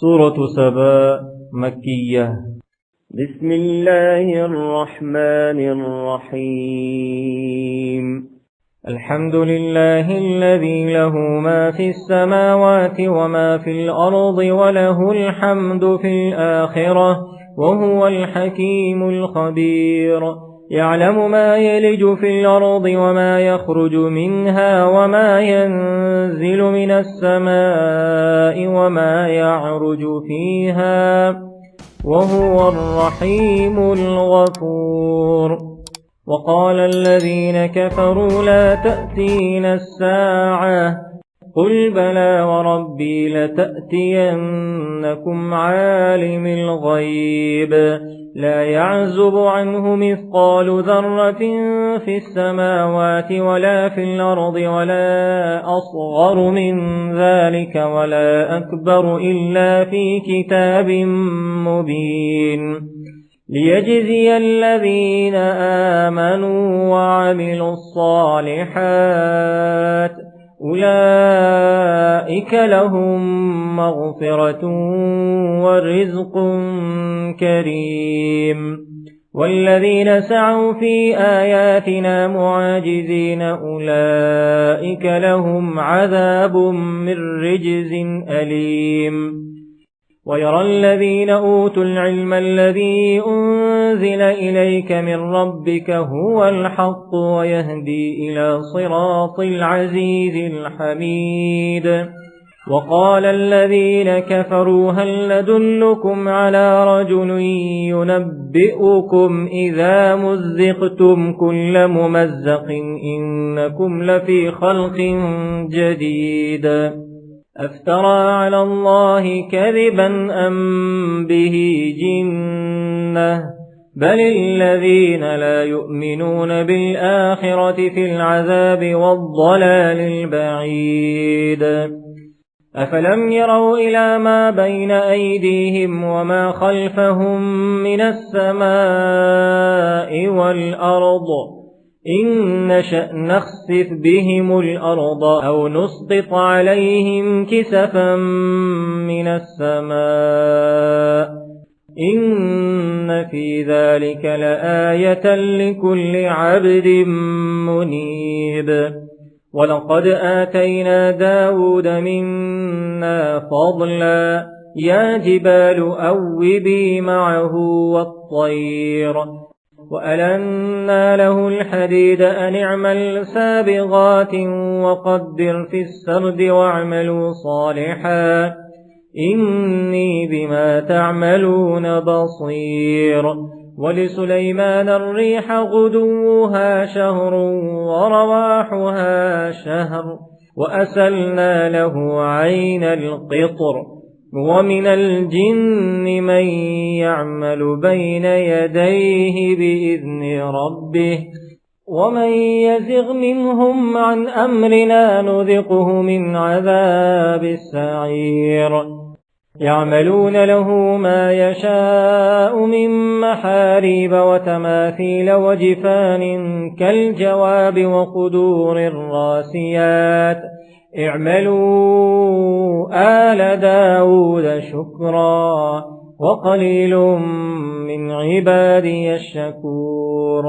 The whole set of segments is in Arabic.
سورة سبا مكية. بسم الله الرحمن الرحيم. الحمد لله الذي له ما في السماوات وما في الأرض وله الحمد في الآخرة وهو الحكيم الخبير. يعلم ما يلج في الأرض وما يخرج منها وما ينزل من السماء وما يعرج فيها وهو الرحيم الغفور. وقال الذين كفروا لا تأتينا الساعة قل بلى وربي لتأتينكم عالم الغيب لا يعزب عنه مثقال ذرة في السماوات ولا في الأرض ولا أصغر من ذلك ولا أكبر إلا في كتاب مبين ليجزي الذين آمنوا وعملوا الصالحات أولئك لهم مغفرة ورزق كريم. والذين سعوا في آياتنا معاجزين أولئك لهم عذاب من رجز أليم. ويرى الذين أوتوا العلم الذي أنزل إليك من ربك هو الحق ويهدي إلى صراط العزيز الحميد. وقال الذين كفروا هل ندلكم على رجل ينبئكم إذا مزقتم كل ممزق إنكم لفي خلق جديد أفترى على الله كذبا أم به جنة بل الذين لا يؤمنون بالآخرة في العذاب والضلال البعيد. أفلم يروا إلى ما بين أيديهم وما خلفهم من السماء والأرض إن نشأ نخسف بهم الأرض أو نسقط عليهم كسفا من السماء إن في ذلك لآية لكل عبد منيب. ولقد آتينا داود منا فضلا يا جبال أوبي معه والطير وألنا له الحديد أن اعمل سابغات وقدر في السرد واعملوا صالحا إني بما تعملون بصير. ولسليمان الريح غدوها شهر ورواحها شهر وأسلنا له عين القطر. ومن الجن من يعمل بين يديه بإذن ربه ومن يزغ منهم عن أمرنا نذقه من عذاب السعير. يعملون له ما يشاء من محاريب وتماثيل وجفان كالجواب وقدور الراسيات اعملوا آل داود شكرا وقليل من عبادي الشكور.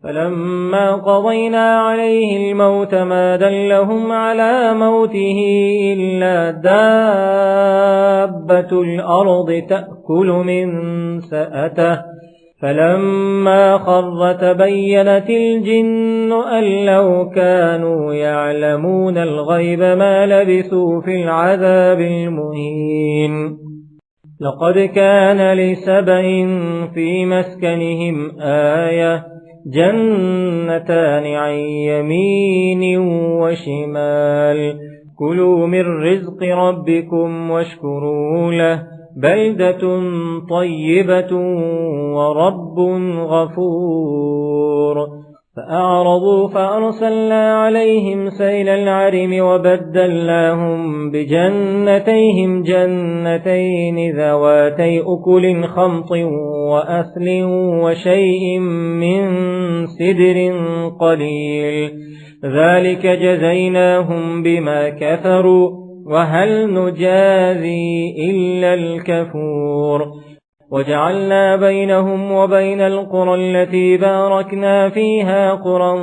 فلما قضينا عليه الموت ما دلهم على موته إلا دابة الأرض تأكل من سأته فلما خر تبينت الجن أن لو كانوا يعلمون الغيب ما لبثوا في العذاب المهين. لقد كان لسبإ في مسكنهم آية جنتان عن يمين وشمال كلوا من رزق ربكم واشكروا له بلدة طيبة ورب غفور. فأعرضوا فأرسلنا عليهم سيل العرم وبدلناهم بجنتيهم جنتين ذواتي أكل خمط وأثل وشيء من سدر قليل ذلك جزيناهم بما كفروا وهل نجازي إلا الكفور وجعلنا بينهم وبين القرى التي باركنا فيها قرى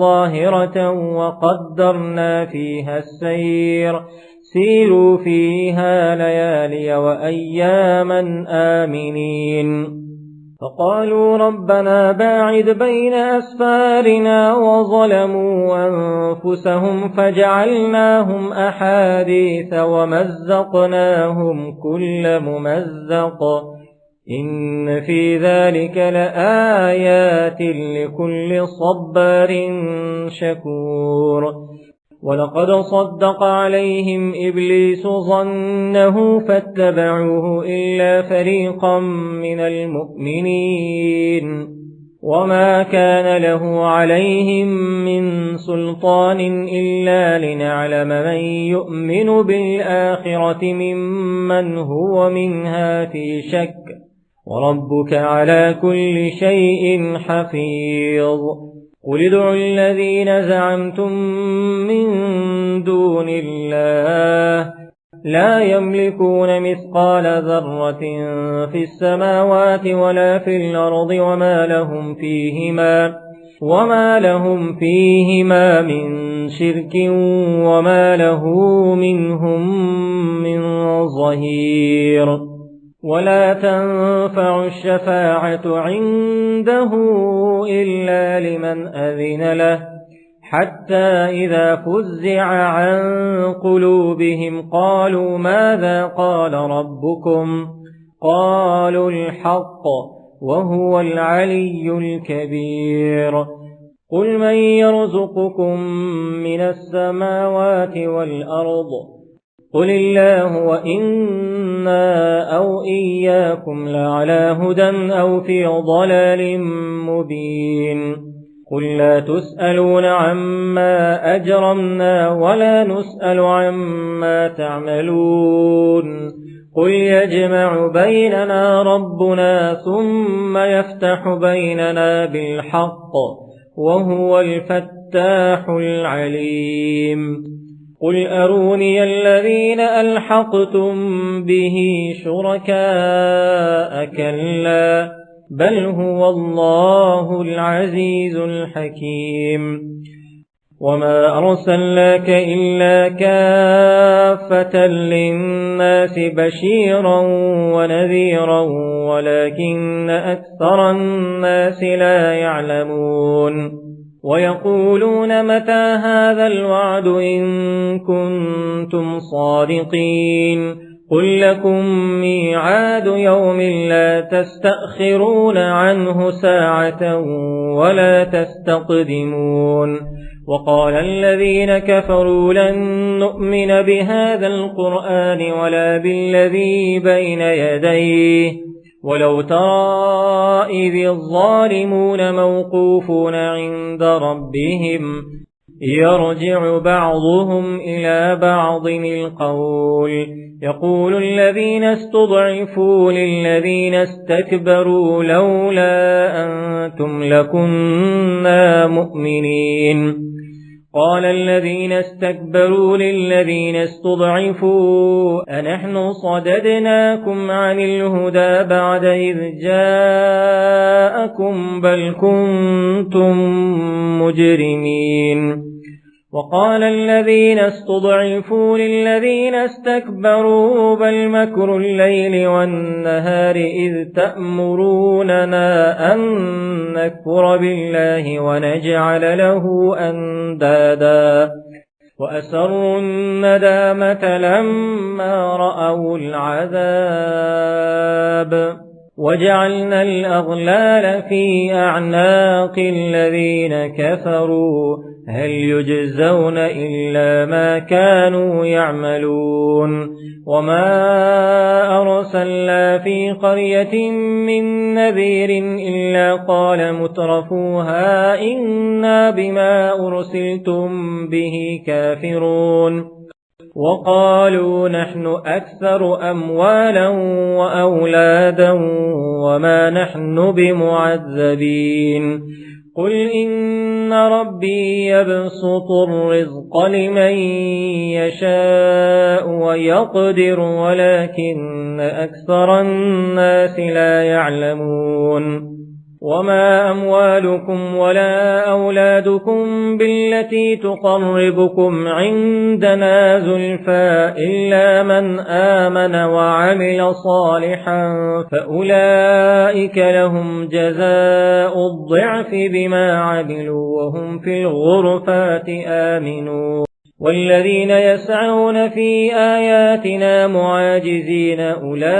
ظاهرة وقدرنا فيها السير سيروا فيها ليالي وأياما آمنين فقالوا ربنا باعد بين أسفارنا وظلموا أنفسهم فجعلناهم أحاديث ومزقناهم كل ممزق إن في ذلك لآيات لكل صبار شكور ولقد صدق عليهم إبليس ظنه فاتبعوه إلا فريقا من المؤمنين وما كان له عليهم من سلطان إلا لنعلم من يؤمن بالآخرة ممن هو منها في شك وربك على كل شيء حفيظ قل ادعوا الذين زعمتم من دون الله لا يملكون مثقال ذرة في السماوات ولا في الأرض وما لهم فيهما من شرك وما له منهم من ظهير ولا تنفع الشفاعة عنده إلا لمن أذن له حتى إذا فزع عن قلوبهم قالوا ماذا قال ربكم قالوا الحق وهو العلي الكبير قل من يرزقكم من السماوات والأرض قل الله وإنا أو إياكم لعلى هدى أو في ضلال مبين قل لا تسألون عما أجرمنا ولا نسأل عما تعملون قل يجمع بيننا ربنا ثم يفتح بيننا بالحق وهو الفتاح العليم قل أروني الذين ألحقتم به شركاء كلا بل هو الله العزيز الحكيم وما أرسلناك إلا كافة للناس بشيرا ونذيرا ولكن أكثر الناس لا يعلمون ويقولون متى هذا الوعد إن كنتم صادقين قل لكم ميعاد يوم لا تستأخرون عنه ساعة ولا تستقدمون وقال الذين كفروا لن نؤمن بهذا القرآن ولا بالذي بين يديه ولو ترى إذ الظالمون موقوفون عند ربهم يرجع بعضهم إلى بعض القول يقول الذين استضعفوا للذين استكبروا لولا أنتم لكنا مؤمنين قال الذين استكبروا للذين استضعفوا أنحن صددناكم عن الهدى بعد إذ جاءكم بل كنتم مجرمين وقال الذين استضعفوا للذين استكبروا بل مكر الليل والنهار إذ تأمروننا أن نكفر بالله ونجعل له أندادا وأسروا الندامة لما رأوا العذاب وجعلنا الأغلال في أعناق الذين كفروا هل يجزون إلا ما كانوا يعملون وما أرسلنا في قرية من نذير إلا قال مترفوها إنا بما أرسلتم به كافرون وقالوا نحن أكثر أموالا وأولادا وما نحن بمعذبين قل إن ربي يبسط الرزق لمن يشاء ويقدر ولكن أكثر الناس لا يعلمون وما أموالكم ولا أولادكم بالتي تقربكم عندنا زلفى إلا من آمن وعمل صالحا فأولئك لهم جزاء الضعف بما عملوا وهم في الغرفات آمنون والذين يسعون في آياتنا معاجزين أولئك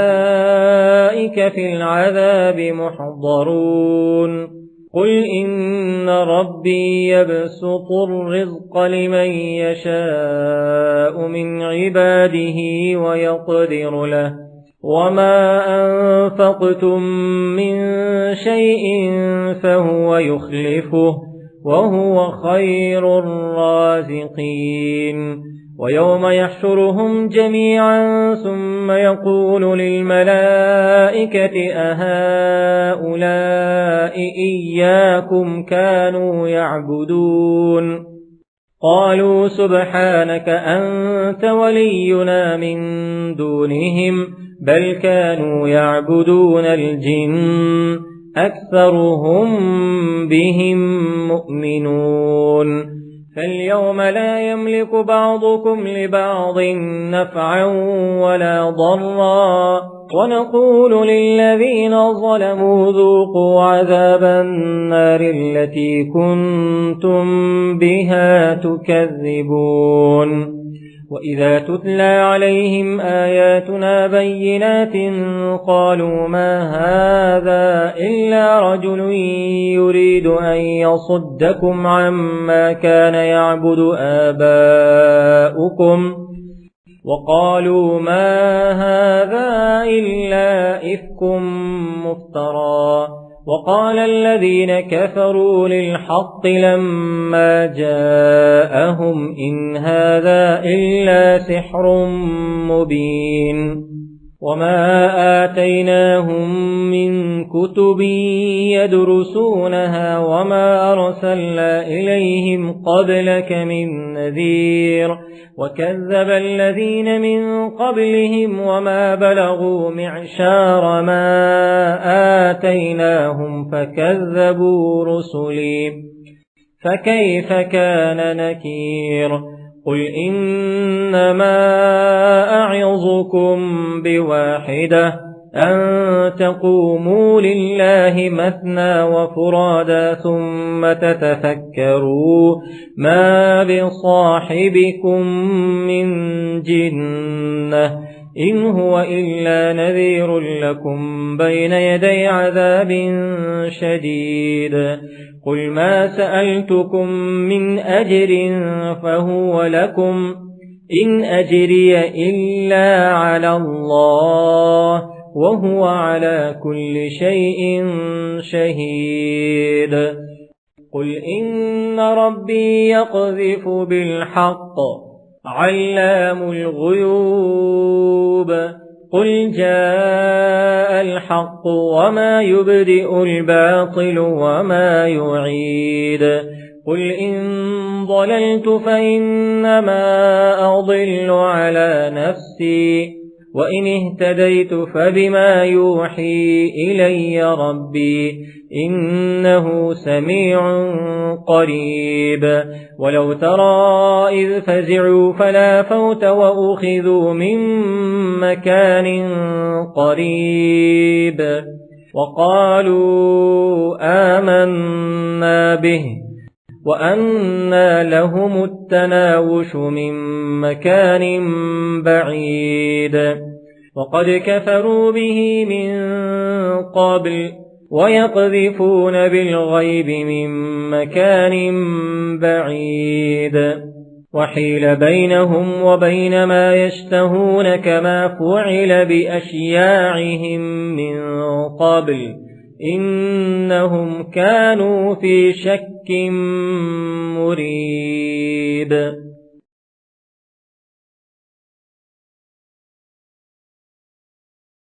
في العذاب محضرون قل إن ربي يبسط الرزق لمن يشاء من عباده ويقدر له وما أنفقتم من شيء فهو يخلفه وهو خير الرازقين ويوم يحشرهم جميعا ثم يقول للملائكة أهؤلاء إياكم كانوا يعبدون قالوا سبحانك أنت ولينا من دونهم بل كانوا يعبدون الجن أكثرهم بهم مؤمنون فاليوم لا يملك بعضكم لبعض نفعا ولا ضرا ونقول للذين ظلموا ذوقوا عذاب النار التي كنتم بها تكذبون وإذا تتلى عليهم آياتنا بينات قالوا ما هذا إلا رجل يريد أن يصدكم عما كان يعبد آباؤكم وقالوا ما هذا إلا إفك مفترى وقال الذين كفروا للحق لما جاءهم إن هذا إلا سحر مبين وما آتيناهم من كتب يدرسونها وما أرسلنا إليهم قبلك من نذير وكذب الذين من قبلهم وما بلغوا معشار ما آتيناهم فكذبوا رسلي فكيف كان نكير قل إنما أعظكم بواحدة أن تقوموا لله مثنى وفرادا ثم تتفكروا ما بصاحبكم من جنة إن هو إلا نذير لكم بين يدي عذاب شديد قل ما سألتكم من أجر فهو لكم إن أجري إلا على الله وهو على كل شيء شهيد قل إن ربي يقذف بالحق علام الغيوب قل جاء الحق وما يبدئ الباطل وما يعيد قل إن ضللت فإنما أضل على نفسي وإن اهتديت فبما يوحي إلي ربي إنه سميع قريب ولو ترى إذ فزعوا فلا فوت وأخذوا من مكان قريب وقالوا آمنا به وأنى لهم التناوش من مكان بعيد وقد كفروا به من قبل ويقذفون بالغيب من مكان بعيد وحيل بينهم وبين ما يشتهون كما فعل بأشياعهم من قبل إنهم كانوا في شك مريب